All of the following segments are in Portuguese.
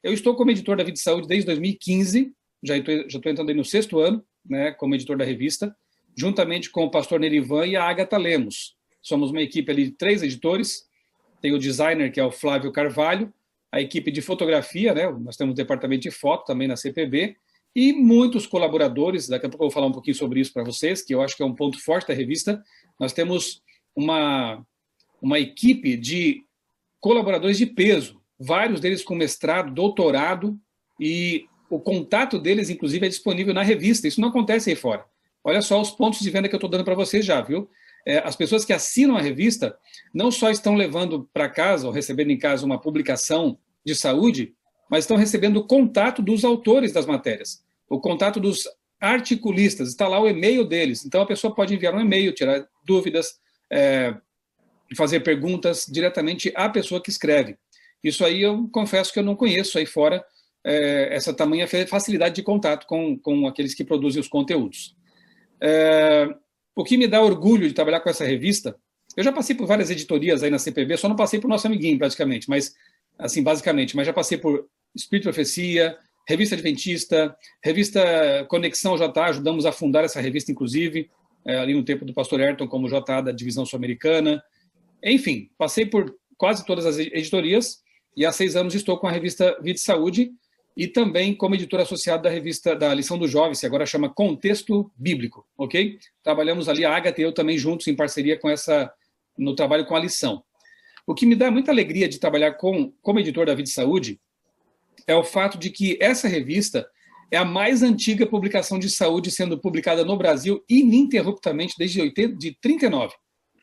Eu estou como editor da Vida e Saúde desde 2015, já estou entrando aí no 6º ano, né, como editor da revista, juntamente com o pastor Nerivan e a Agatha Lemos. Somos uma equipe ali de 3 editores, tem o designer, que é o Flávio Carvalho, a equipe de fotografia, né, nós temos um departamento de foto também na CPB, e muitos colaboradores, daqui a pouco eu vou falar um pouquinho sobre isso para vocês, que eu acho que é um ponto forte da revista. Nós temos uma equipe de colaboradores de peso, vários deles com mestrado, doutorado, e o contato deles, inclusive, é disponível na revista. Isso não acontece aí fora. Olha só os pontos de venda que eu estou dando para vocês já, viu? As pessoas que assinam a revista não só estão levando para casa, ou recebendo em casa uma publicação de saúde, mas estão recebendo o contato dos autores das matérias, o contato dos articulistas, está lá o e-mail deles. Então a pessoa pode enviar um e-mail, tirar dúvidas, fazer perguntas diretamente à pessoa que escreve. Isso aí eu confesso que eu não conheço aí fora, essa tamanha facilidade de contato com aqueles que produzem os conteúdos. O que me dá orgulho de trabalhar com essa revista, eu já passei por várias editorias aí na CPB, só não passei por nosso amiguinho praticamente, mas assim, basicamente, mas já passei por Espírito e Profecia, Revista Adventista, Revista Conexão JA, ajudamos a fundar essa revista, inclusive, ali no tempo do pastor Ayrton, como JA da Divisão Sul-Americana. Enfim, passei por quase todas as editorias e há 6 anos estou com a revista Vida e Saúde e também como editor associado da revista da Lição do Jovem, que agora chama Contexto Bíblico, ok? Trabalhamos ali, a Agatha e eu também juntos, em parceria com no trabalho com a Lição. O que me dá muita alegria de trabalhar como editor da Vida e Saúde é o fato de que essa revista é a mais antiga publicação de saúde sendo publicada no Brasil ininterruptamente desde 39.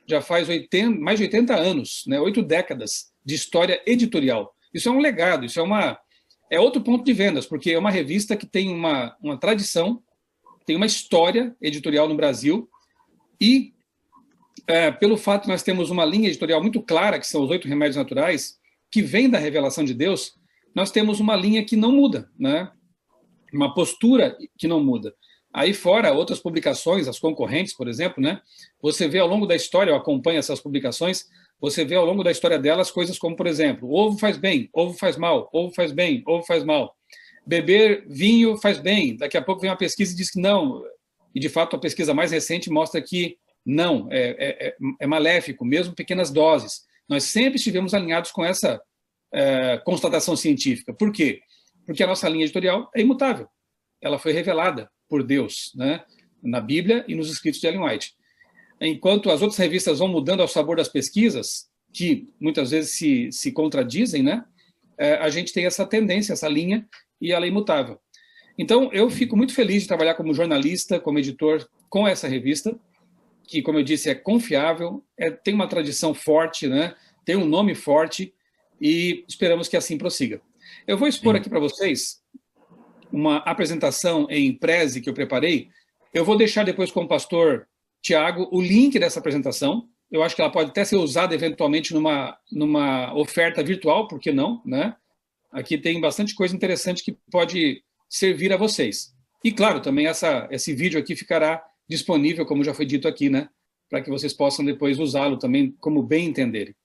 Já faz mais de 80 anos, né, 8 décadas de história editorial. Isso é um legado, isso é outro ponto de vendas, porque é uma revista que tem uma tradição, tem uma história editorial no Brasil e pelo fato que nós temos uma linha editorial muito clara, que são os 8 remédios naturais, que vem da revelação de Deus, nós temos uma linha que não muda, né? Uma postura que não muda. Aí fora, outras publicações, as concorrentes, por exemplo, né? Você vê ao longo da história, eu acompanho essas publicações, você vê ao longo da história delas coisas como, por exemplo, ovo faz bem, ovo faz mal, ovo faz bem, ovo faz mal. Beber vinho faz bem, daqui a pouco vem uma pesquisa e diz que não, e de fato a pesquisa mais recente mostra que não, é maléfico, mesmo pequenas doses. Nós sempre estivemos alinhados com essa constatação científica. Por quê? Porque a nossa linha editorial é imutável. Ela foi revelada por Deus, né, na Bíblia e nos escritos de Ellen White. Enquanto as outras revistas vão mudando ao sabor das pesquisas, que muitas vezes se contradizem, né, a gente tem essa tendência, essa linha, e ela é imutável. Então, eu fico muito feliz de trabalhar como jornalista, como editor, com essa revista, que, como eu disse, é confiável, tem uma tradição forte, né, tem um nome forte, e esperamos que assim prossiga. Eu vou expor aqui para vocês uma apresentação em Prezi que eu preparei. Eu vou deixar depois com o pastor Tiago o link dessa apresentação. Eu acho que ela pode até ser usada eventualmente numa oferta virtual, por que não, né? Aqui tem bastante coisa interessante que pode servir a vocês. E, claro, também esse vídeo aqui ficará disponível, como já foi dito aqui, né? Para que vocês possam depois usá-lo também como bem entenderem.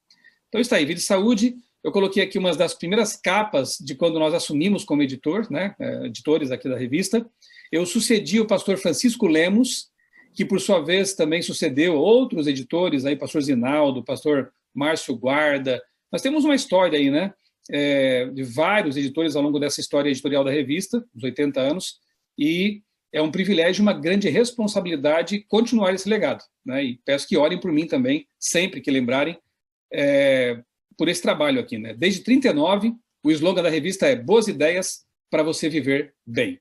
Então está aí, Vida e Saúde. Eu coloquei aqui uma das primeiras capas de quando nós assumimos como editor, né, editores aqui da revista. Eu sucedi o pastor Francisco Lemos, que por sua vez também sucedeu outros editores, aí, pastor Zinaldo, pastor Márcio Guarda. Nós temos uma história aí, né, de vários editores ao longo dessa história editorial da revista, dos 80 anos, e é um privilégio, uma grande responsabilidade continuar esse legado, né, e peço que orem por mim também, sempre que lembrarem, por esse trabalho aqui, né? Desde 39, o slogan da revista é Boas Ideias para você viver bem.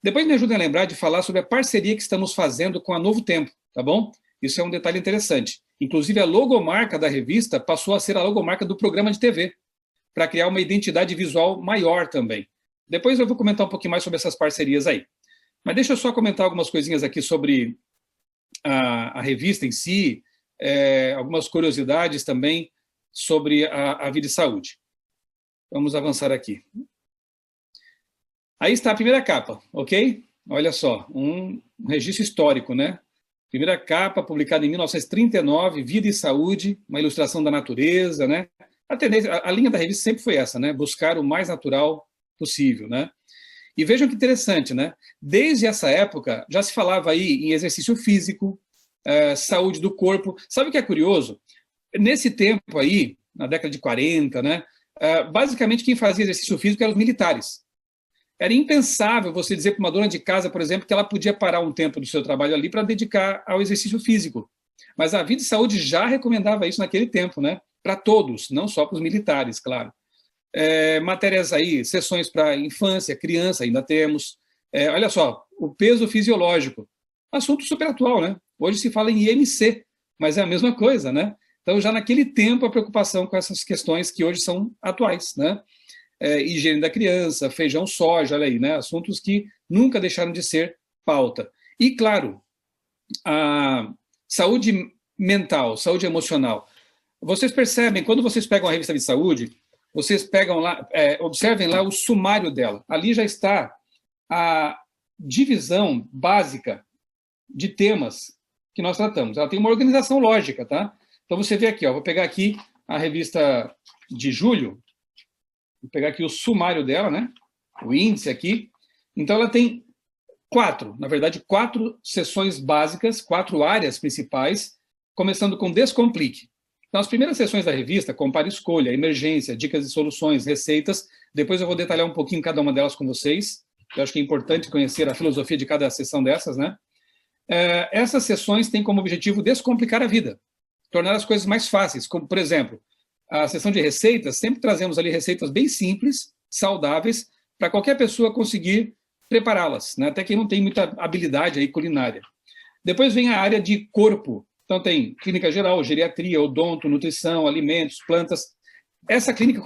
Depois me ajudem a lembrar de falar sobre a parceria que estamos fazendo com a Novo Tempo, tá bom? Isso é um detalhe interessante. Inclusive, a logomarca da revista passou a ser a logomarca do programa de TV, para criar uma identidade visual maior também. Depois eu vou comentar um pouquinho mais sobre essas parcerias aí. Mas deixa eu só comentar algumas coisinhas aqui sobre a revista em si, algumas curiosidades também sobre a Vida e Saúde. Vamos avançar aqui. Aí está a primeira capa, ok? Olha só, um registro histórico, né? Primeira capa, publicada em 1939, Vida e Saúde, uma ilustração da natureza, né? A tendência, a linha da revista sempre foi essa, né? Buscar o mais natural possível, né? E vejam que interessante, né? Desde essa época já se falava aí em exercício físico, saúde do corpo. Sabe o que é curioso? Nesse tempo aí, na década de 40, né? Basicamente quem fazia exercício físico eram os militares. Era impensável você dizer para uma dona de casa, por exemplo, que ela podia parar um tempo do seu trabalho ali para dedicar ao exercício físico. Mas a Vida e Saúde já recomendava isso naquele tempo, né? Para todos, não só para os militares, claro. Matérias aí, sessões para infância, criança, ainda temos. Olha só, o peso fisiológico. Assunto super atual, né? Hoje se fala em IMC, mas é a mesma coisa, né? Então, já naquele tempo, a preocupação com essas questões que hoje são atuais, né? Higiene da criança, feijão, soja, olha aí, né? Assuntos que nunca deixaram de ser pauta. E, claro, a saúde mental, saúde emocional. Vocês percebem, quando vocês pegam a revista de saúde, vocês pegam lá, observem lá o sumário dela. Ali já está a divisão básica de temas que nós tratamos. Ela tem uma organização lógica, tá? Então você vê aqui, ó, vou pegar aqui a revista de julho, vou pegar aqui o sumário dela, né? O índice aqui. Então ela tem quatro sessões básicas, 4 áreas principais, começando com Descomplique. Então, as primeiras sessões da revista, Compare e Escolha, Emergência, Dicas e Soluções, Receitas. Depois eu vou detalhar um pouquinho cada uma delas com vocês. Eu acho que é importante conhecer a filosofia de cada sessão dessas, né? Essas sessões têm como objetivo descomplicar a vida, tornar as coisas mais fáceis, como, por exemplo, a sessão de receitas, sempre trazemos ali receitas bem simples, saudáveis, para qualquer pessoa conseguir prepará-las, né? Até quem não tem muita habilidade aí culinária. Depois vem a área de corpo. Então tem clínica geral, geriatria, odonto, nutrição, alimentos, plantas. Essa clínica,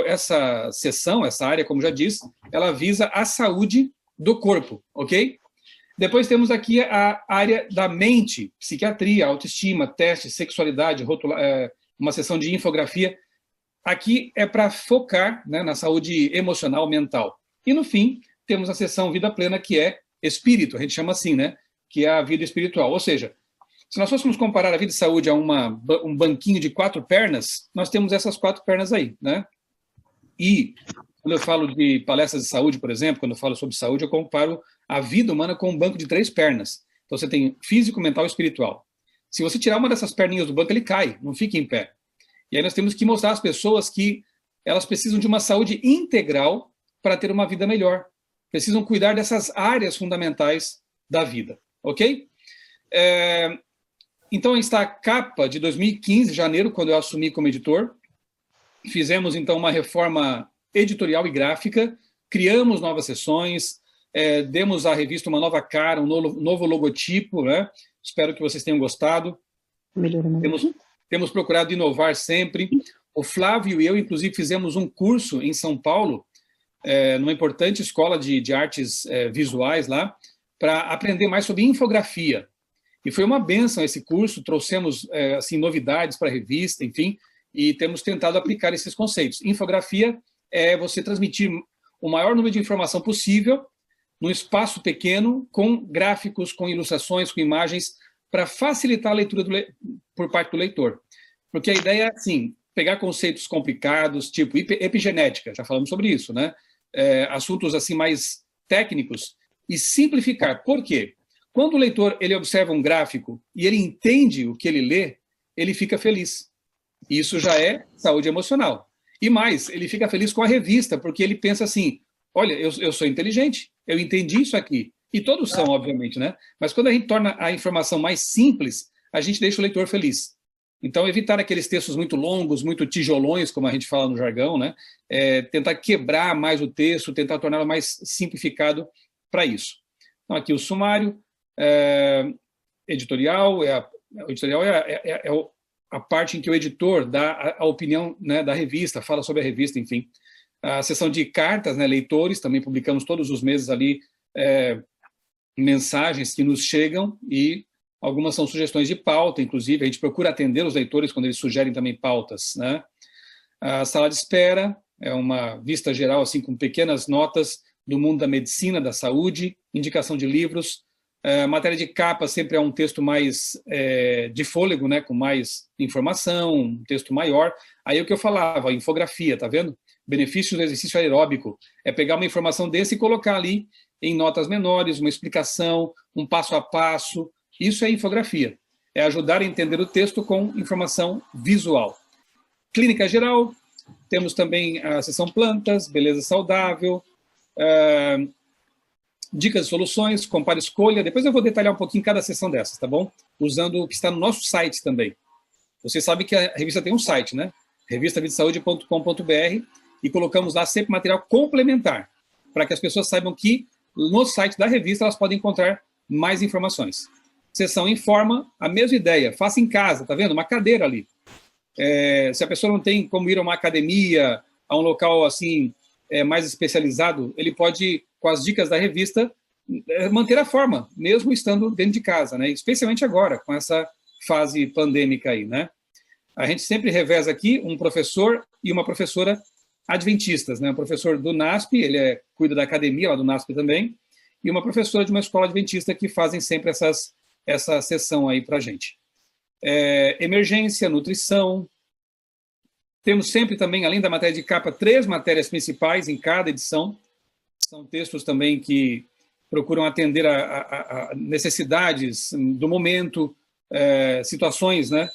essa seção, essa área, como já disse, ela visa a saúde do corpo, ok? Depois temos aqui a área da mente, psiquiatria, autoestima, teste, sexualidade, uma sessão de infografia. Aqui é para focar, né, na saúde emocional, mental. E no fim, temos a sessão Vida Plena, que é espírito, a gente chama assim, né? Que é a vida espiritual. Ou seja, se nós fôssemos comparar a vida e saúde a um banquinho de 4 pernas, nós temos essas 4 pernas aí, né? E quando eu falo de palestras de saúde, por exemplo, quando eu falo sobre saúde, eu comparo a vida humana com um banco de 3 pernas. Então você tem físico, mental e espiritual. Se você tirar uma dessas perninhas do banco, ele cai, não fica em pé. E aí nós temos que mostrar às pessoas que elas precisam de uma saúde integral para ter uma vida melhor. Precisam cuidar dessas áreas fundamentais da vida, ok? Então, está a capa de 2015, janeiro, quando eu assumi como editor. Fizemos, então, uma reforma editorial e gráfica, criamos novas sessões, demos à revista uma nova cara, um novo logotipo, né? Espero que vocês tenham gostado. Temos procurado inovar sempre. O Flávio e eu, inclusive, fizemos um curso em São Paulo, numa importante escola de artes visuais lá, para aprender mais sobre infografia. E foi uma bênção esse curso, trouxemos assim, novidades para a revista, enfim, e temos tentado aplicar esses conceitos. Infografia é você transmitir o maior número de informação possível num espaço pequeno, com gráficos, com ilustrações, com imagens, para facilitar a leitura por parte do leitor. Porque a ideia é, assim, pegar conceitos complicados, tipo epigenética, já falamos sobre isso, né? Assuntos assim mais técnicos, e simplificar. Por quê? Quando o leitor ele observa um gráfico e ele entende o que ele lê, ele fica feliz. Isso já é saúde emocional. E mais, ele fica feliz com a revista, porque ele pensa assim, olha, eu sou inteligente, eu entendi isso aqui. E todos são, obviamente, né? Mas quando a gente torna a informação mais simples, a gente deixa o leitor feliz. Então, evitar aqueles textos muito longos, muito tijolões, como a gente fala no jargão, né? Tentar quebrar mais o texto, tentar torná-lo mais simplificado para isso. Então, aqui o sumário. Editorial a parte em que o editor dá a opinião, né, da revista, fala sobre a revista, enfim. A seção de cartas, né, leitores, também publicamos todos os meses ali mensagens que nos chegam e algumas são sugestões de pauta, inclusive, a gente procura atender os leitores quando eles sugerem também pautas, né? A sala de espera é uma vista geral, assim, com pequenas notas do mundo da medicina, da saúde, indicação de livros, A matéria de capa sempre é um texto mais de fôlego, né, com mais informação, um texto maior. Aí o que eu falava, infografia, tá vendo? Benefícios do exercício aeróbico. É pegar uma informação desse e colocar ali em notas menores, uma explicação, um passo a passo. Isso é infografia. É ajudar a entender o texto com informação visual. Clínica geral, temos também a seção plantas, beleza saudável, dicas e soluções, compare escolha. Depois eu vou detalhar um pouquinho cada seção dessas, tá bom? Usando o que está no nosso site também. Você sabe que a revista tem um site, né? revistavidasaude.com.br, e colocamos lá sempre material complementar, para que as pessoas saibam que no site da revista elas podem encontrar mais informações. Seção Informa, a mesma ideia, faça em casa, tá vendo? Uma cadeira ali. Se a pessoa não tem como ir a uma academia, a um local assim mais especializado, ele pode, com as dicas da revista, manter a forma, mesmo estando dentro de casa, né? Especialmente agora, com essa fase pandêmica aí, né? A gente sempre reveza aqui um professor e uma professora adventistas, né? Um professor do NASP, ele cuida da academia lá do NASP também, e uma professora de uma escola adventista que fazem sempre essa sessão aí para a gente. Emergência, nutrição. Temos sempre também, além da matéria de capa, 3 matérias principais em cada edição. São textos também que procuram atender a necessidades do momento, situações, né,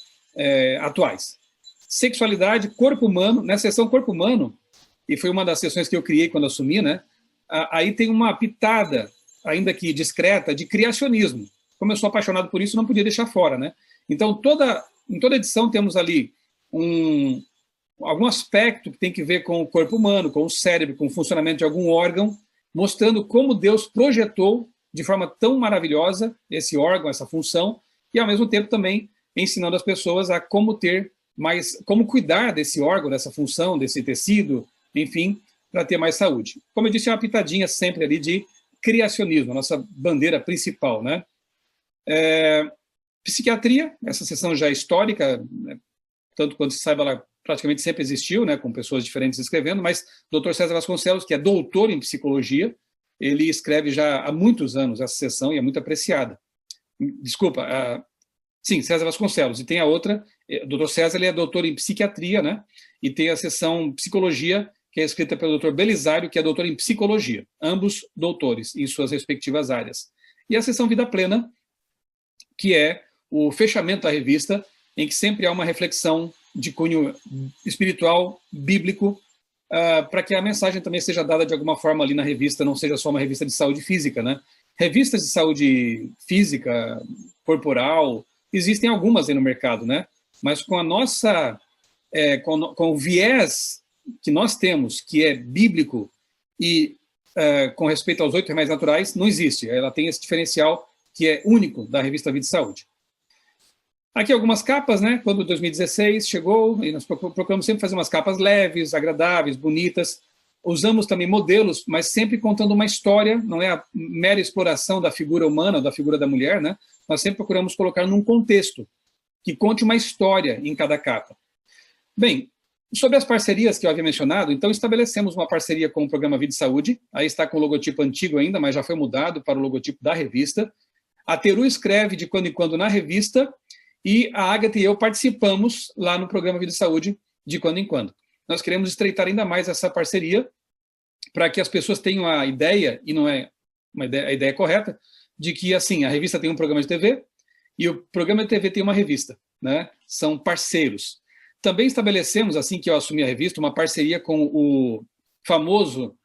atuais. Sexualidade, corpo humano. Na seção corpo humano, e foi uma das sessões que eu criei quando assumi, né, aí tem uma pitada, ainda que discreta, de criacionismo. Como eu sou apaixonado por isso, não podia deixar fora, né? Então, em toda edição temos ali algum aspecto que tem que ver com o corpo humano, com o cérebro, com o funcionamento de algum órgão, mostrando como Deus projetou de forma tão maravilhosa esse órgão, essa função, e ao mesmo tempo também ensinando as pessoas a como cuidar desse órgão, dessa função, desse tecido, enfim, para ter mais saúde. Como eu disse, é uma pitadinha sempre ali de criacionismo, a nossa bandeira principal, né? Psiquiatria, essa sessão já é histórica, né? Tanto quanto se saiba, ela praticamente sempre existiu, né, com pessoas diferentes escrevendo, mas o Dr. César Vasconcelos, que é doutor em psicologia, ele escreve já há muitos anos essa sessão e é muito apreciada. Desculpa, sim, César Vasconcelos, e tem a outra, o Dr. César, ele é doutor em psiquiatria, né, e tem a sessão psicologia, que é escrita pelo Dr. Belisário, que é doutor em psicologia, ambos doutores em suas respectivas áreas. E a sessão Vida Plena, que é o fechamento da revista, em que sempre há uma reflexão de cunho espiritual, bíblico, para que a mensagem também seja dada de alguma forma ali na revista, não seja só uma revista de saúde física, né? Revistas de saúde física, corporal, existem algumas aí no mercado, né? Mas com a nossa, com o viés que nós temos, que é bíblico e com respeito aos 8 remédios naturais, não existe. Ela tem esse diferencial que é único da revista Vida e Saúde. Aqui algumas capas, né? Quando 2016 chegou, e nós procuramos sempre fazer umas capas leves, agradáveis, bonitas. Usamos também modelos, mas sempre contando uma história, não é a mera exploração da figura humana, da figura da mulher, né? Nós sempre procuramos colocar num contexto, que conte uma história em cada capa. Bem, sobre as parcerias que eu havia mencionado, então estabelecemos uma parceria com o programa Vida e Saúde, aí está com o logotipo antigo ainda, mas já foi mudado para o logotipo da revista. A Teru escreve de quando em quando na revista, e a Agatha e eu participamos lá no programa Vida e Saúde de quando em quando. Nós queremos estreitar ainda mais essa parceria para que as pessoas tenham a ideia, e não é a ideia correta, de que assim, a revista tem um programa de TV e o programa de TV tem uma revista, né? São parceiros. Também estabelecemos, assim que eu assumi a revista, uma parceria com o famoso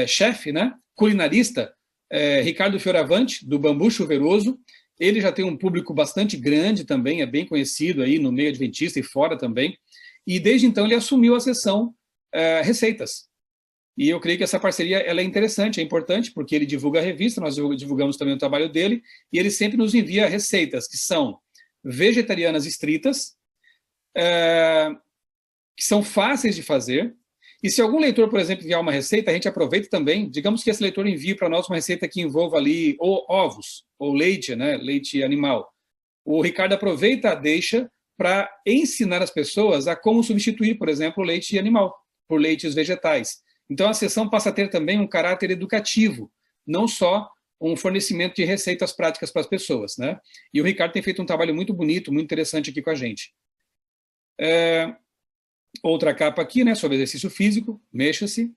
chefe, né? Culinarista, Ricardo Fioravante, do Bambu Chuveiroso. Ele já tem um público bastante grande também, é bem conhecido aí no meio adventista e fora também. E desde então ele assumiu a seção receitas. E eu creio que essa parceria ela é interessante, é importante, porque ele divulga a revista, nós divulgamos também o trabalho dele, e ele sempre nos envia receitas que são vegetarianas estritas, que são fáceis de fazer. E se algum leitor, por exemplo, enviar uma receita, a gente aproveita também, digamos que esse leitor envie para nós uma receita que envolva ali ou ovos, ou leite, né, leite animal. O Ricardo aproveita, deixa para ensinar as pessoas a como substituir, por exemplo, o leite animal por leites vegetais. Então a sessão passa a ter também um caráter educativo, não só um fornecimento de receitas práticas para as pessoas, né? E o Ricardo tem feito um trabalho muito bonito, muito interessante aqui com a gente. Outra capa aqui, né, sobre exercício físico, mexa-se.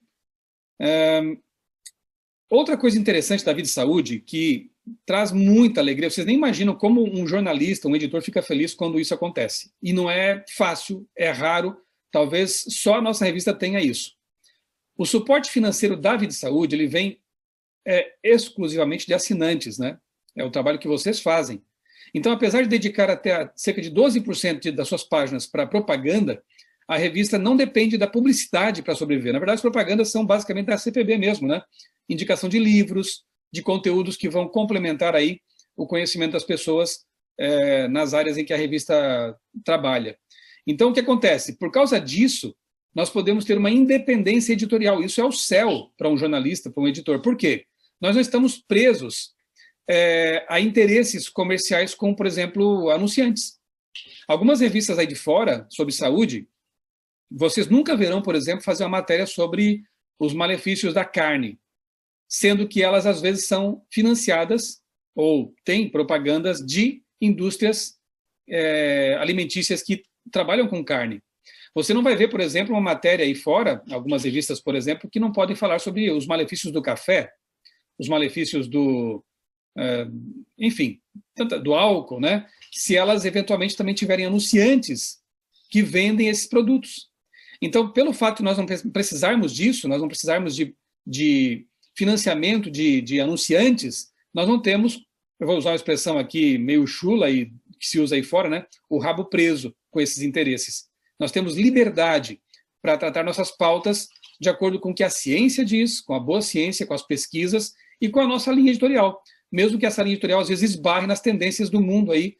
Outra coisa interessante da Vida e Saúde, que traz muita alegria, vocês nem imaginam como um jornalista, um editor fica feliz quando isso acontece. E não é fácil, é raro, talvez só a nossa revista tenha isso. O suporte financeiro da Vida e Saúde, ele vem exclusivamente de assinantes, né? É o trabalho que vocês fazem. Então, apesar de dedicar até cerca de 12% das suas páginas para propaganda, a revista não depende da publicidade para sobreviver. Na verdade, as propagandas são basicamente da CPB mesmo, né? Indicação de livros, de conteúdos que vão complementar aí o conhecimento das pessoas nas áreas em que a revista trabalha. Então, o que acontece? Por causa disso, nós podemos ter uma independência editorial. Isso é o céu para um jornalista, para um editor. Por quê? Nós não estamos presos a interesses comerciais como, por exemplo, anunciantes. Algumas revistas aí de fora, sobre saúde, vocês nunca verão, por exemplo, fazer uma matéria sobre os malefícios da carne, sendo que elas, às vezes, são financiadas ou têm propagandas de indústrias alimentícias que trabalham com carne. Você não vai ver, por exemplo, uma matéria aí fora, algumas revistas, por exemplo, que não podem falar sobre os malefícios do café, os malefícios enfim, do álcool, né? Se elas eventualmente também tiverem anunciantes que vendem esses produtos. Então, pelo fato de nós não precisarmos disso, nós não precisarmos de financiamento de anunciantes, nós não temos, eu vou usar uma expressão aqui meio chula e que se usa aí fora, né? O rabo preso com esses interesses. Nós temos liberdade para tratar nossas pautas de acordo com o que a ciência diz, com a boa ciência, com as pesquisas e com a nossa linha editorial. Mesmo que essa linha editorial, às vezes, esbarre nas tendências do mundo aí,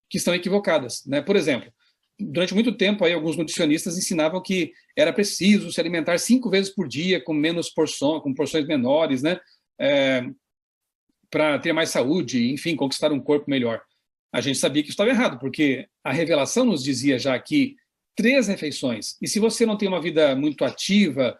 que estão equivocadas, né? Por exemplo, durante muito tempo, aí, alguns nutricionistas ensinavam que era preciso se alimentar 5 vezes por dia, com menos porção, com porções menores, né? Para ter mais saúde, enfim, conquistar um corpo melhor. A gente sabia que isso estava errado, porque a revelação nos dizia já que 3 refeições, e se você não tem uma vida muito ativa,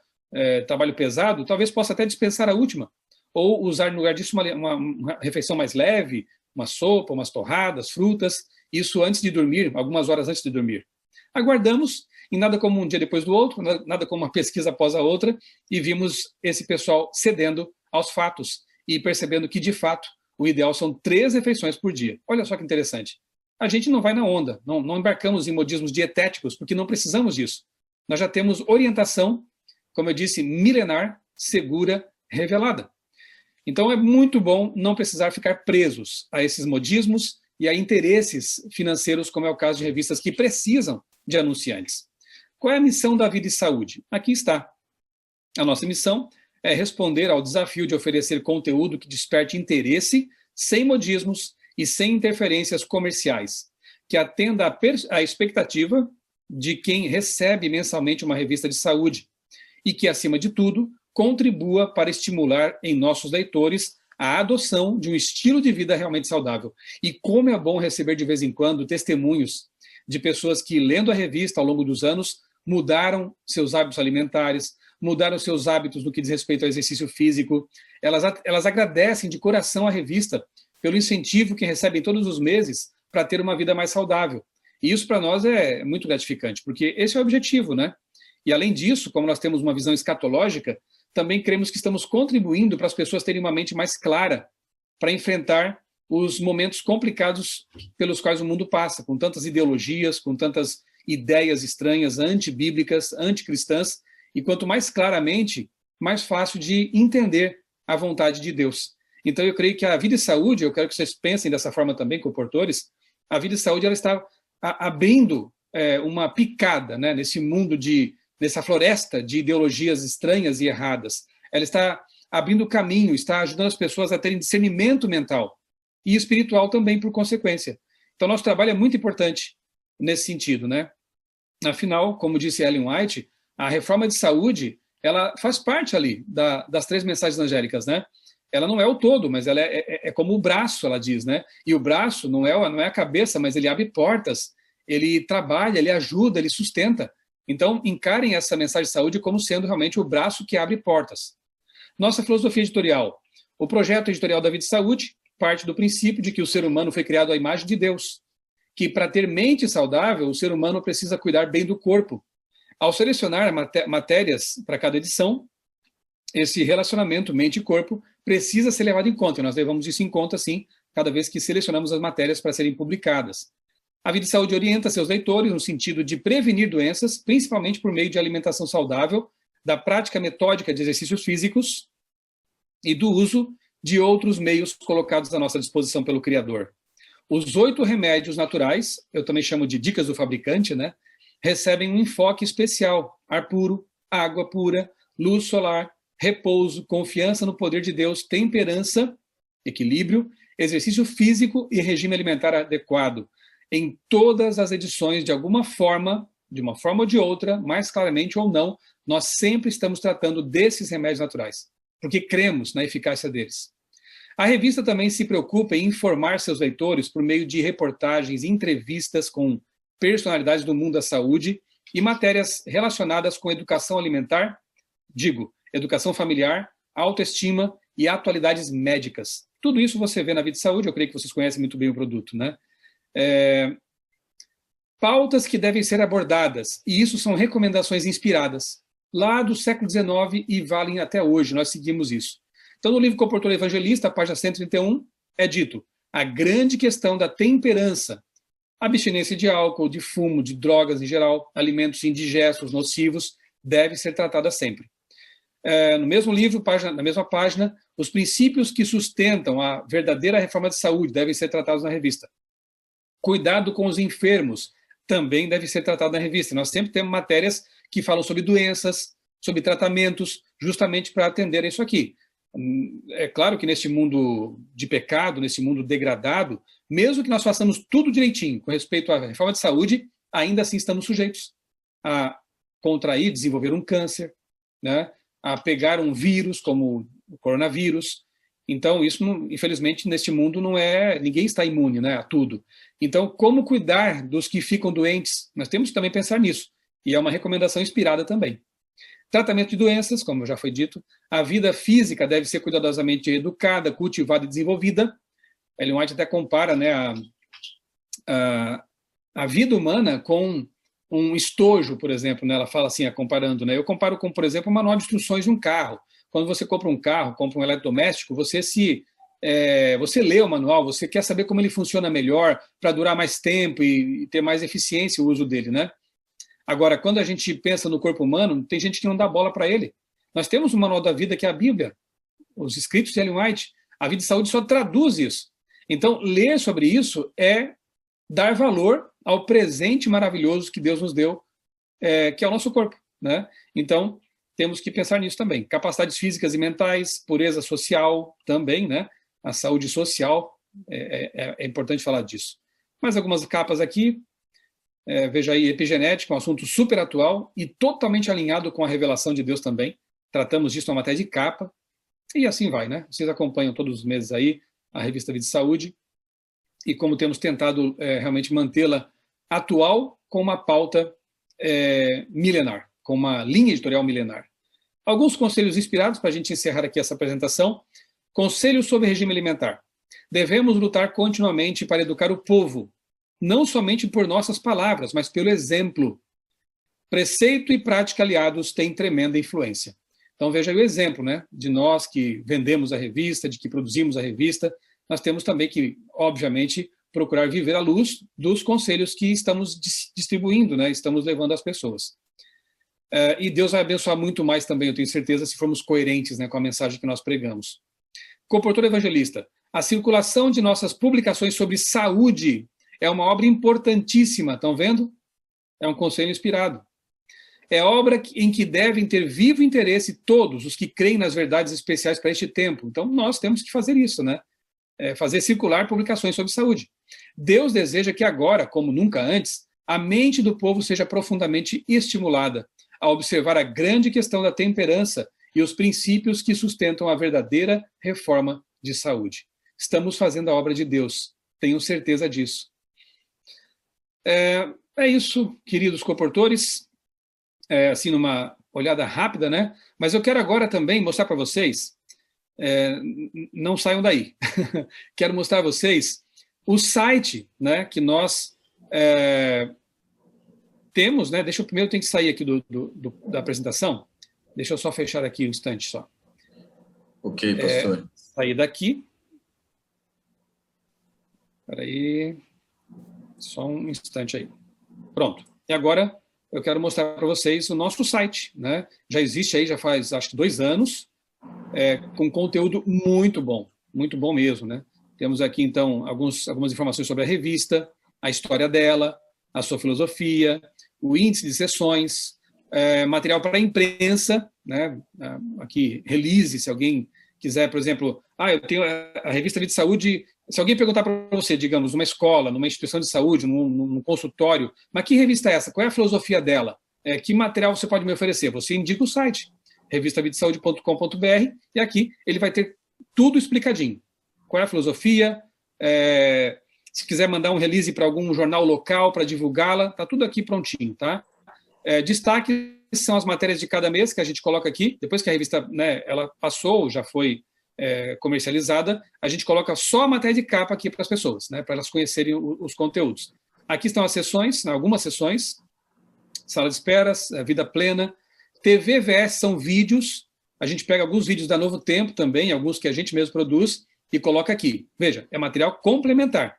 trabalho pesado, talvez possa até dispensar a última, ou usar no lugar disso uma refeição mais leve, uma sopa, umas torradas, frutas, isso antes de dormir, algumas horas antes de dormir. Aguardamos, e nada como um dia depois do outro, nada como uma pesquisa após a outra, e vimos esse pessoal cedendo aos fatos e percebendo que, de fato, o ideal são 3 refeições por dia. Olha só que interessante. A gente não vai na onda, não embarcamos em modismos dietéticos, porque não precisamos disso. Nós já temos orientação, como eu disse, milenar, segura, revelada. Então é muito bom não precisar ficar presos a esses modismos e a interesses financeiros, como é o caso de revistas que precisam de anunciantes. Qual é a missão da Vida e Saúde? Aqui está. A nossa missão é responder ao desafio de oferecer conteúdo que desperte interesse, sem modismos e sem interferências comerciais, que atenda à expectativa de quem recebe mensalmente uma revista de saúde e que, acima de tudo, contribua para estimular em nossos leitores a adoção de um estilo de vida realmente saudável. E como é bom receber de vez em quando testemunhos de pessoas que, lendo a revista ao longo dos anos, mudaram seus hábitos alimentares, mudaram seus hábitos no que diz respeito ao exercício físico. Elas agradecem de coração a revista pelo incentivo que recebem todos os meses para ter uma vida mais saudável. E isso para nós é muito gratificante, porque esse é o objetivo, né? E além disso, como nós temos uma visão escatológica, também cremos que estamos contribuindo para as pessoas terem uma mente mais clara para enfrentar os momentos complicados pelos quais o mundo passa, com tantas ideologias, com tantas ideias estranhas, antibíblicas, anticristãs, e quanto mais claramente, mais fácil de entender a vontade de Deus. Então eu creio que a Vida e Saúde, eu quero que vocês pensem dessa forma também, comportores, a Vida e Saúde ela está abrindo uma picada, né, nesse mundo nessa floresta de ideologias estranhas e erradas. Ela está abrindo caminho, está ajudando as pessoas a terem discernimento mental e espiritual também, por consequência. Então, nosso trabalho é muito importante nesse sentido, né? Afinal, como disse Ellen White, a reforma de saúde, ela faz parte ali das 3 mensagens angélicas, né? Ela não é o todo, mas ela é como o braço, ela diz, né? E o braço não é a cabeça, mas ele abre portas, ele trabalha, ele ajuda, ele sustenta. Então, encarem essa mensagem de saúde como sendo realmente o braço que abre portas. Nossa filosofia editorial. O projeto editorial da Vida e Saúde parte do princípio de que o ser humano foi criado à imagem de Deus, que para ter mente saudável, o ser humano precisa cuidar bem do corpo. Ao selecionar matérias para cada edição, esse relacionamento mente e corpo precisa ser levado em conta, e nós levamos isso em conta, sim, cada vez que selecionamos as matérias para serem publicadas. A Vida e Saúde orienta seus leitores no sentido de prevenir doenças, principalmente por meio de alimentação saudável, da prática metódica de exercícios físicos e do uso de outros meios colocados à nossa disposição pelo Criador. Os 8 remédios naturais, eu também chamo de dicas do fabricante, né, recebem um enfoque especial: ar puro, água pura, luz solar, repouso, confiança no poder de Deus, temperança, equilíbrio, exercício físico e regime alimentar adequado. Em todas as edições, de alguma forma, de uma forma ou de outra, mais claramente ou não, nós sempre estamos tratando desses remédios naturais, porque cremos na eficácia deles. A revista também se preocupa em informar seus leitores por meio de reportagens, entrevistas com personalidades do mundo da saúde e matérias relacionadas com educação alimentar, educação familiar, autoestima e atualidades médicas. Tudo isso você vê na Vida e Saúde, eu creio que vocês conhecem muito bem o produto, né? Pautas que devem ser abordadas, e isso são recomendações inspiradas lá do século XIX e valem até hoje, nós seguimos isso. Então, no livro Comportor Evangelista, página 131, é dito: a grande questão da temperança, abstinência de álcool, de fumo, de drogas em geral, alimentos indigestos, nocivos, deve ser tratada sempre. No mesmo livro, na mesma página, os princípios que sustentam a verdadeira reforma de saúde devem ser tratados na revista. Cuidado com os enfermos também deve ser tratado na revista. Nós sempre temos matérias que falam sobre doenças, sobre tratamentos, justamente para atender a isso aqui. É claro que nesse mundo de pecado, nesse mundo degradado, mesmo que nós façamos tudo direitinho com respeito à reforma de saúde, ainda assim estamos sujeitos a contrair, desenvolver um câncer, né? A pegar um vírus como o coronavírus. Então, isso, infelizmente, neste mundo ninguém está imune, né, a tudo. Então, como cuidar dos que ficam doentes? Nós temos que também pensar nisso. E é uma recomendação inspirada também. Tratamento de doenças, como já foi dito. A vida física deve ser cuidadosamente educada, cultivada e desenvolvida. Ellen White até compara, né, a vida humana com um estojo, por exemplo, né? Ela fala assim, comparando, né? Eu comparo com, por exemplo, o manual de instruções de um carro. Quando você compra um carro, compra um eletrodoméstico, você lê o manual, você quer saber como ele funciona melhor, para durar mais tempo e ter mais eficiência o uso dele, né? Agora, quando a gente pensa no corpo humano, tem gente que não dá bola para ele. Nós temos o manual da vida, que é a Bíblia, os escritos de Ellen White. A Vida e Saúde só traduz isso. Então, ler sobre isso é dar valor ao presente maravilhoso que Deus nos deu, que é o nosso corpo, né? Então, temos que pensar nisso também. Capacidades físicas e mentais, pureza social também, né? A saúde social, é importante falar disso. Mais algumas capas aqui. Veja aí, epigenética, um assunto super atual e totalmente alinhado com a revelação de Deus também. Tratamos disso na matéria de capa. E assim vai, né? Vocês acompanham todos os meses aí a revista Vida e Saúde. E como temos tentado realmente mantê-la atual com uma pauta milenar, com uma linha editorial milenar. Alguns conselhos inspirados para a gente encerrar aqui essa apresentação. Conselhos sobre regime alimentar. Devemos lutar continuamente para educar o povo, não somente por nossas palavras, mas pelo exemplo. Preceito e prática aliados têm tremenda influência. Então veja aí o exemplo, né, de nós que vendemos a revista, de que produzimos a revista. Nós temos também que, obviamente, procurar viver à luz dos conselhos que estamos distribuindo, né, estamos levando às pessoas. E Deus vai abençoar muito mais também, eu tenho certeza, se formos coerentes, né, com a mensagem que nós pregamos. Comportor Evangelista, a circulação de nossas publicações sobre saúde é uma obra importantíssima, estão vendo? É um conselho inspirado. É obra em que devem ter vivo interesse todos os que creem nas verdades especiais para este tempo. Então, nós temos que fazer isso, né? Fazer circular publicações sobre saúde. Deus deseja que agora, como nunca antes, a mente do povo seja profundamente estimulada a observar a grande questão da temperança e os princípios que sustentam a verdadeira reforma de saúde. Estamos fazendo a obra de Deus, tenho certeza disso. É isso, queridos comportores, assim numa olhada rápida, né? Mas eu quero agora também mostrar para vocês não saiam daí. Quero mostrar a vocês o site, né, que nós temos, né? Deixa eu primeiro, tenho que sair aqui da apresentação. Deixa eu só fechar aqui um instante só. Ok, pastor. Sair daqui. Espera aí. Só um instante aí. Pronto. E agora eu quero mostrar para vocês o nosso site, né? Já existe aí, já faz acho que 2 anos, com conteúdo muito bom mesmo, né? Temos aqui então algumas informações sobre a revista, a história dela, a sua filosofia, o índice de sessões, material para a imprensa, né? Aqui, release, se alguém quiser, por exemplo, eu tenho a revista Vida e Saúde. Se alguém perguntar para você, digamos, numa escola, numa instituição de saúde, num consultório, mas que revista é essa? Qual é a filosofia dela? Que material você pode me oferecer? Você indica o site, revistavidasaude.com.br, e aqui ele vai ter tudo explicadinho. Qual é a filosofia? Se quiser mandar um release para algum jornal local para divulgá-la, está tudo aqui prontinho, tá? Destaque são as matérias de cada mês que a gente coloca aqui. Depois que a revista, né, ela passou, já foi comercializada, a gente coloca só a matéria de capa aqui para as pessoas, né, para elas conhecerem os conteúdos. Aqui estão as sessões, algumas sessões, sala de esperas, vida plena, TV VS são vídeos, a gente pega alguns vídeos da Novo Tempo também, alguns que a gente mesmo produz, e coloca aqui. Veja, é material complementar.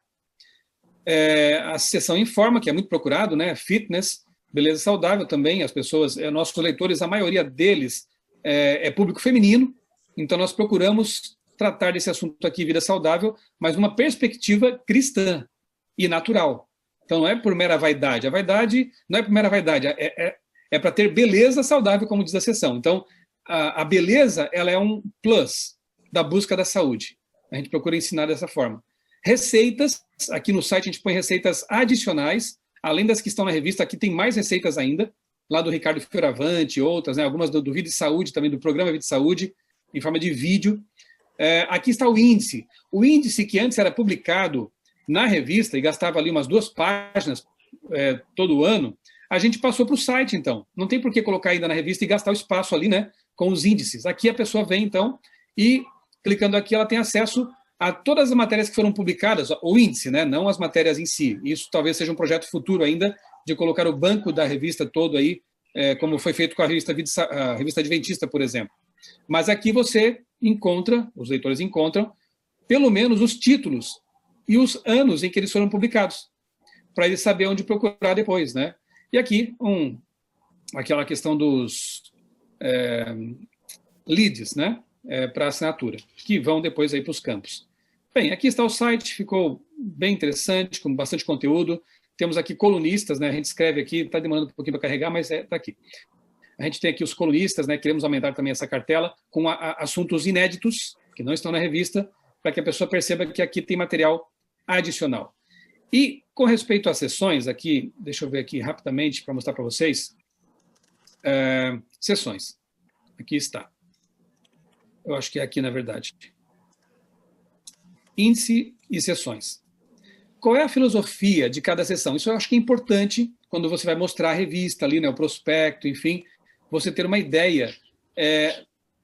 A sessão Informa, que é muito procurado, né, fitness, beleza saudável também, as pessoas, nossos leitores, a maioria deles é público feminino, então nós procuramos tratar desse assunto aqui, vida saudável, mas numa perspectiva cristã e natural. Então não é por mera vaidade, a vaidade não é por mera vaidade, é para ter beleza saudável, como diz a sessão. Então a beleza, ela é um plus da busca da saúde. A gente procura ensinar dessa forma. Receitas, aqui no site a gente põe receitas adicionais, além das que estão na revista, aqui tem mais receitas ainda, lá do Ricardo Fioravante, outras, né, algumas do Vida e Saúde, também do programa Vida e Saúde, em forma de vídeo. Aqui está o índice. O índice que antes era publicado na revista e gastava ali umas 2 páginas todo ano, a gente passou para o site, então. Não tem por que colocar ainda na revista e gastar o espaço ali, né, com os índices. Aqui a pessoa vem, então, e clicando aqui ela tem acesso a todas as matérias que foram publicadas, o índice, né, não as matérias em si. Isso talvez seja um projeto futuro ainda, de colocar o banco da revista todo aí, como foi feito com a revista Adventista, por exemplo. Mas aqui você encontra, os leitores encontram, pelo menos os títulos e os anos em que eles foram publicados, para eles saberem onde procurar depois, né? E aqui, aquela questão dos leads, né? Para assinatura, que vão depois aí para os campos. Bem, aqui está o site, ficou bem interessante, com bastante conteúdo. Temos aqui colunistas, né? A gente escreve aqui, está demorando um pouquinho para carregar, mas está aqui. A gente tem aqui os colunistas, né? Queremos aumentar também essa cartela com assuntos inéditos, que não estão na revista, para que a pessoa perceba que aqui tem material adicional. E com respeito às sessões, aqui, deixa eu ver aqui rapidamente para mostrar para vocês. Sessões. Aqui está. Eu acho que é aqui, na verdade. Índice e sessões. Qual é a filosofia de cada sessão? Isso eu acho que é importante quando você vai mostrar a revista ali, né, o prospecto, enfim, você ter uma ideia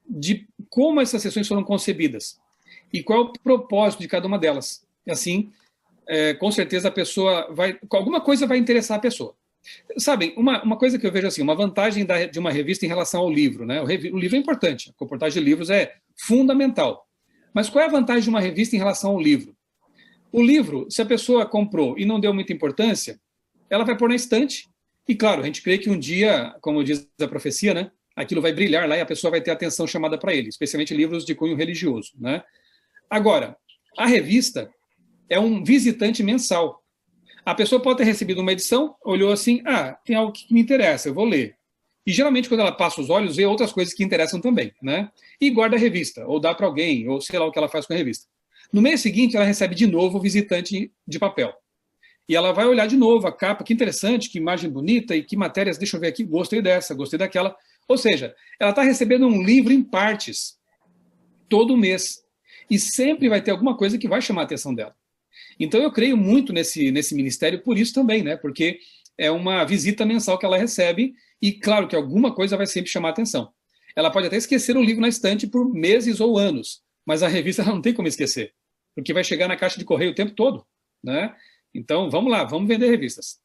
de como essas sessões foram concebidas e qual é o propósito de cada uma delas. E assim, com certeza a pessoa alguma coisa vai interessar a pessoa. Sabem, uma coisa que eu vejo assim, uma vantagem de uma revista em relação ao livro, né? O livro é importante, a comportagem de livros é fundamental. Mas qual é a vantagem de uma revista em relação ao livro? O livro, se a pessoa comprou e não deu muita importância, ela vai pôr na estante. E claro, a gente crê que um dia, como diz a profecia, né, aquilo vai brilhar lá e a pessoa vai ter atenção chamada para ele, especialmente livros de cunho religioso, né? Agora, a revista é um visitante mensal. A pessoa pode ter recebido uma edição, olhou assim, tem algo que me interessa, eu vou ler. E geralmente quando ela passa os olhos, vê outras coisas que interessam também, né? E guarda a revista, ou dá para alguém, ou sei lá o que ela faz com a revista. No mês seguinte, ela recebe de novo o visitante de papel. E ela vai olhar de novo a capa, que interessante, que imagem bonita, e que matérias, deixa eu ver aqui, gostei dessa, gostei daquela. Ou seja, ela está recebendo um livro em partes, todo mês. E sempre vai ter alguma coisa que vai chamar a atenção dela. Então eu creio muito nesse ministério por isso também, né? Porque é uma visita mensal que ela recebe e claro que alguma coisa vai sempre chamar a atenção. Ela pode até esquecer o livro na estante por meses ou anos, mas a revista não tem como esquecer, porque vai chegar na caixa de correio o tempo todo, né? Então, vamos lá, vamos vender revistas.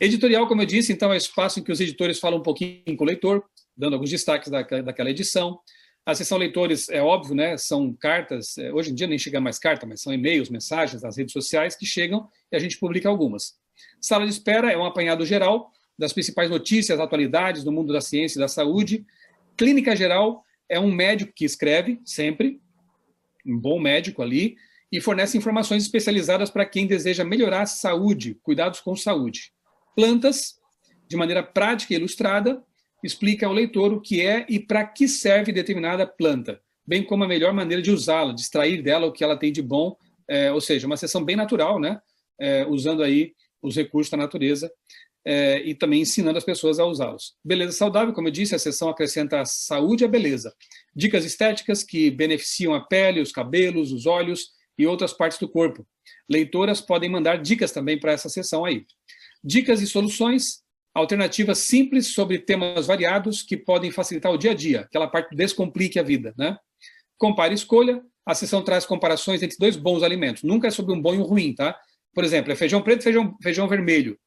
Editorial, como eu disse, então, é o espaço em que os editores falam um pouquinho com o leitor, dando alguns destaques daquela edição. A seção leitores, é óbvio, né? São cartas, hoje em dia nem chega mais carta, mas são e-mails, mensagens nas redes sociais que chegam e a gente publica algumas. Sala de espera é um apanhado geral das principais notícias, atualidades do mundo da ciência e da saúde. Clínica geral é um médico que escreve, sempre, um bom médico ali, e fornece informações especializadas para quem deseja melhorar a saúde, cuidados com saúde. Plantas, de maneira prática e ilustrada, explica ao leitor o que é e para que serve determinada planta, bem como a melhor maneira de usá-la, de extrair dela o que ela tem de bom, ou seja, uma seção bem natural, né? Usando aí os recursos da natureza e também ensinando as pessoas a usá-los. Beleza saudável, como eu disse, a seção acrescenta a saúde e a beleza. Dicas estéticas que beneficiam a pele, os cabelos, os olhos e outras partes do corpo. Leitoras podem mandar dicas também para essa seção aí. Dicas e soluções, alternativas simples sobre temas variados que podem facilitar o dia a dia, aquela parte do descomplique a vida, né? Compare e escolha, a seção traz comparações entre dois bons alimentos, nunca é sobre um bom e um ruim, tá? Por exemplo, é feijão preto e feijão vermelho.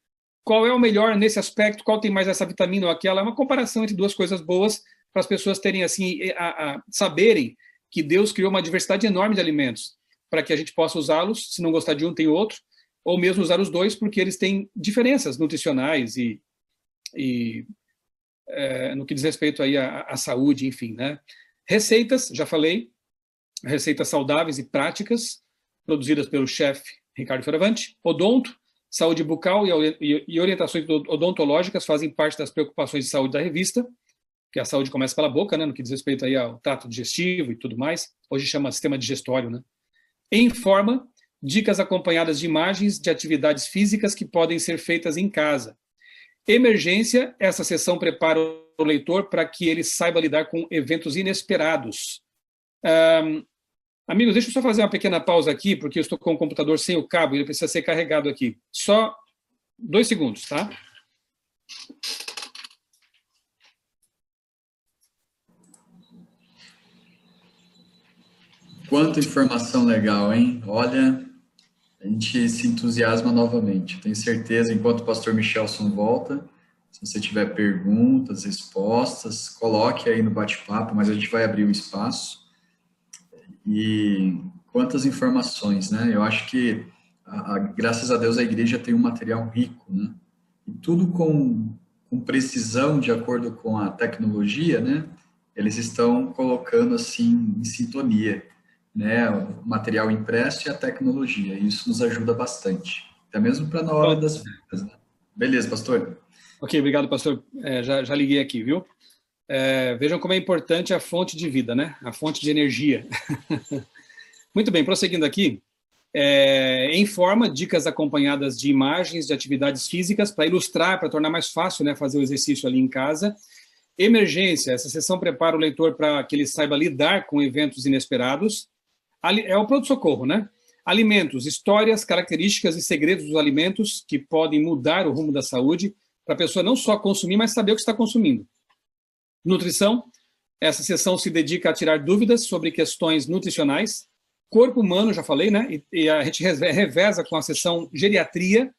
Qual é o melhor nesse aspecto? Qual tem mais essa vitamina ou aquela? É uma comparação entre duas coisas boas para as pessoas terem, assim, saberem que Deus criou uma diversidade enorme de alimentos para que a gente possa usá-los, se não gostar de um, tem outro, ou mesmo usar os dois, porque eles têm diferenças nutricionais e no que diz respeito aí à saúde, enfim, né? Receitas, já falei, receitas saudáveis e práticas, produzidas pelo chefe Ricardo Fioravante. Odonto, saúde bucal e orientações odontológicas fazem parte das preocupações de saúde da revista, que a saúde começa pela boca, né, no que diz respeito aí ao trato digestivo e tudo mais. Hoje chama sistema digestório, né? Informa, dicas acompanhadas de imagens de atividades físicas que podem ser feitas em casa. Emergência, essa seção prepara o leitor para que ele saiba lidar com eventos inesperados. Amigos, deixa eu só fazer uma pequena pausa aqui, porque eu estou com o computador sem o cabo e ele precisa ser carregado aqui. Só 2 segundos, tá? Quanta informação legal, hein? Olha, a gente se entusiasma novamente. Tenho certeza, enquanto o pastor Michelson volta, se você tiver perguntas, respostas, coloque aí no bate-papo, mas a gente vai abrir o espaço. E quantas informações, né? Eu acho que, graças a Deus, a igreja tem um material rico, né? E tudo com precisão, de acordo com a tecnologia, né? Eles estão colocando, assim, em sintonia, né? O material impresso e a tecnologia. E isso nos ajuda bastante, até mesmo para na hora das vendas, né? Beleza, pastor? Ok, obrigado, pastor. Já liguei aqui, viu? Vejam como é importante a fonte de vida, né? A fonte de energia. Muito bem, prosseguindo aqui. Informa, dicas acompanhadas de imagens de atividades físicas para ilustrar, para tornar mais fácil, né, fazer o exercício ali em casa. Emergência, essa seção prepara o leitor para que ele saiba lidar com eventos inesperados. É o pronto-socorro, né? Alimentos, histórias, características e segredos dos alimentos que podem mudar o rumo da saúde, para a pessoa não só consumir, mas saber o que está consumindo. Nutrição, essa seção se dedica a tirar dúvidas sobre questões nutricionais. Corpo humano, já falei, né? E a gente reveza com a seção geriatria.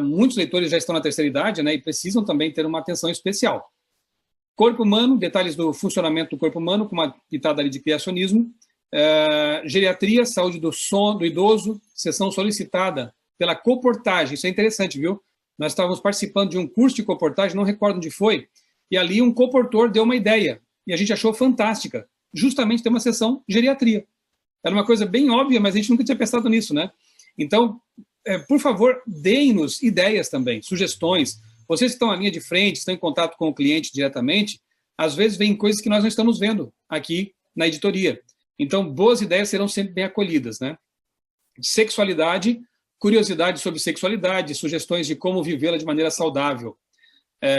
Muitos leitores já estão na terceira idade, né? E precisam também ter uma atenção especial. Corpo humano, detalhes do funcionamento do corpo humano, com uma pitada ali de criacionismo. Geriatria, saúde do sono, do idoso, seção solicitada pela Coportage. Isso é interessante, viu? Nós estávamos participando de um curso de Coportage, não recordo onde foi, e ali um coportor deu uma ideia, e a gente achou fantástica, justamente ter uma seção geriatria. Era uma coisa bem óbvia, mas a gente nunca tinha pensado nisso, né? Então, por favor, deem-nos ideias também, sugestões. Vocês que estão à linha de frente, estão em contato com o cliente diretamente, às vezes vem coisas que nós não estamos vendo aqui na editoria. Então, boas ideias serão sempre bem acolhidas, né? Sexualidade, curiosidade sobre sexualidade, sugestões de como vivê-la de maneira saudável.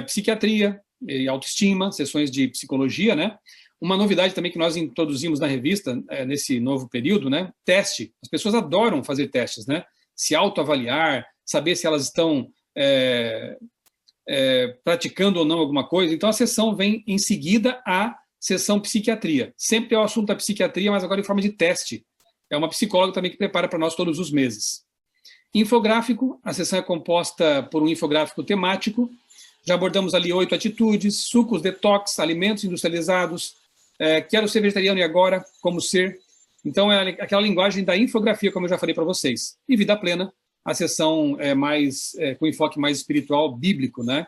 Psiquiatria e autoestima, sessões de psicologia, né? Uma novidade também que nós introduzimos na revista, nesse novo período, né? Teste. As pessoas adoram fazer testes, né? Se autoavaliar, saber se elas estão praticando ou não alguma coisa. Então, a sessão vem em seguida a seção psiquiatria. Sempre é o assunto da psiquiatria, mas agora em forma de teste. É uma psicóloga também que prepara para nós todos os meses. Infográfico, a sessão é composta por um infográfico temático. Já abordamos ali 8 atitudes, sucos, detox, alimentos industrializados, quero ser vegetariano e agora, como ser. Então, é aquela linguagem da infografia, como eu já falei para vocês. E Vida Plena, a sessão com enfoque mais espiritual, bíblico, né?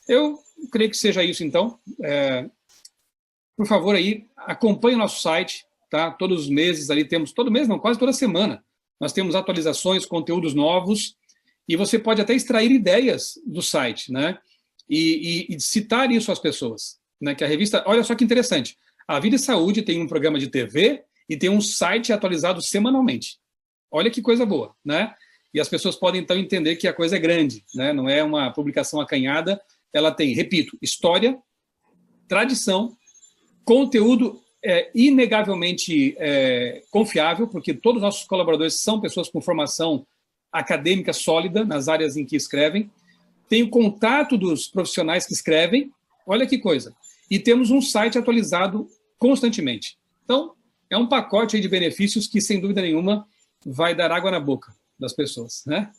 Eu creio que seja isso, então. Por favor, aí, acompanhe o nosso site, tá? Todos os meses ali temos, todo mês não, quase toda semana, nós temos atualizações, conteúdos novos, e você pode até extrair ideias do site, né? E citar isso às pessoas, né? Que a revista, olha só que interessante, a Vida e Saúde tem um programa de TV e tem um site atualizado semanalmente. Olha que coisa boa, né? E as pessoas podem, então, entender que a coisa é grande, né? Não é uma publicação acanhada, ela tem, repito, história, tradição, conteúdo inegavelmente confiável, porque todos os nossos colaboradores são pessoas com formação acadêmica sólida nas áreas em que escrevem. Tem o contato dos profissionais que escrevem, olha que coisa. E temos um site atualizado constantemente. Então, é um pacote aí de benefícios que, sem dúvida nenhuma, vai dar água na boca das pessoas, né?